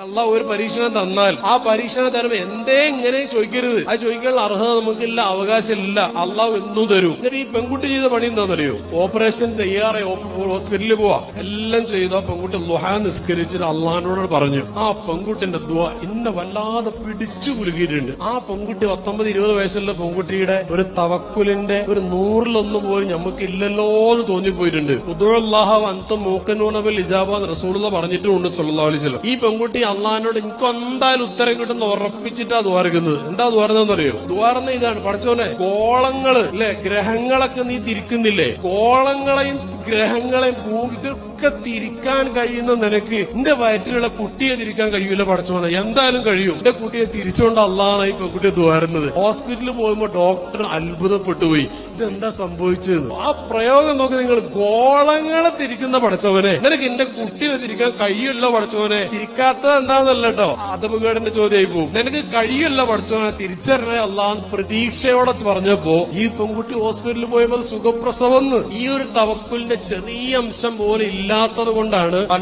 അള്ളാഹ് ഒരു പരീക്ഷണം തന്നാൽ ആ പരീക്ഷണം തരുമ്പോ എന്തേ ഇങ്ങനെ ചോദിക്കരുത്. അത് ചോദിക്കാനുള്ള അർഹത നമുക്കില്ല, അവകാശമില്ല. അള്ളാഹു എന്നും തരും. എന്നിട്ട് ഈ പെൺകുട്ടി ചെയ്ത പണി എന്താണെന്നറിയോ? ഓപ്പറേഷൻ തയ്യാറായി ഹോസ്പിറ്റലിൽ പോവാ, എല്ലാം ചെയ്തു. ആ പെൺകുട്ടി ളുഹാ നിസ്കരിച്ചിട്ട് അള്ളാഹിനോട് പറഞ്ഞു. ആ പെൺകുട്ടിന്റെ ദുആ എന്നെ വല്ലാതെ പിടിച്ചു കുലുക്കിയിട്ടുണ്ട്. ആ പെൺകുട്ടി 19-20 വയസ്സുള്ള പെൺകുട്ടിയുടെ ഒരു തവക്കുലിന്റെ ഒരു 100-1 പോലും നമുക്ക് ഇല്ലല്ലോ എന്ന് തോന്നിപ്പോയിട്ടുണ്ട്. ഉദുഅല്ലാഹ വഅൻതും മൂഖിനൂന ബിൽ ഇജാബ എന്ന് റസൂലുള്ളാഹി പറഞ്ഞിട്ടുണ്ട് സല്ലല്ലാഹു അലൈഹി വസല്ലം. ഈ പെൺകുട്ടി അള്ളാഹിനോട് എനിക്ക് എന്തായാലും ഉത്തരം കിട്ടുന്ന ഉറപ്പിച്ചിട്ടാ ദ്വാരക്കുന്നത്. എന്താ ദ്വാരന്നറിയോ? ദ്വാരന്ന ഇതാണ്: പഠിച്ചോനെ, കോളങ്ങള് അല്ലെ, ഗ്രഹങ്ങളൊക്കെ നീ തിരിക്കുന്നില്ലേ, കോളങ്ങളെയും ഗ്രഹങ്ങളെയും ഭൂമിയൊക്കെ തിരിക്കാൻ കഴിയുന്ന നിനക്ക് എന്റെ വയറ്റിലുള്ള കുട്ടിയെ തിരിക്കാൻ കഴിയൂല പഠിച്ചോനെ. എന്തായാലും കഴിയും. എന്റെ കുട്ടിയെ തിരിച്ചുകൊണ്ട് അള്ളാഹാണ് ഈ പെൺകുട്ടിയെ ദ്വാരുന്നത്. ഹോസ്പിറ്റലിൽ പോകുമ്പോ ഡോക്ടർ അത്ഭുതപ്പെട്ടു പോയി, ഇതെന്താ സംഭവിച്ചത്? ആ പ്രയോഗം നോക്കി നിങ്ങൾ. ഗോളങ്ങളെ തിരിക്കുന്ന പഠിച്ചവനെ, നിനക്ക് എന്റെ കുട്ടിയെ തിരിക്കാൻ കഴിയുമല്ലോ പഠിച്ചവനെ. തിരിക്കാത്തത് എന്താണെന്നല്ല കേട്ടോ, അതപകേടന്റെ ചോദ്യമായി പോകും. നിനക്ക് കഴിയുമല്ലോ പഠിച്ചവനെ, തിരിച്ചറിഞ്ഞ അള്ളാഹ് പ്രതീക്ഷയോടെ പറഞ്ഞപ്പോ ഈ പെൺകുട്ടി ഹോസ്പിറ്റലിൽ പോയപ്പോൾ സുഖപ്രസവം. ഈ ഒരു തവക്കുലിന്റെ ചെറിയ അംശം പോലും ഇല്ലാത്തത് കൊണ്ടാണ്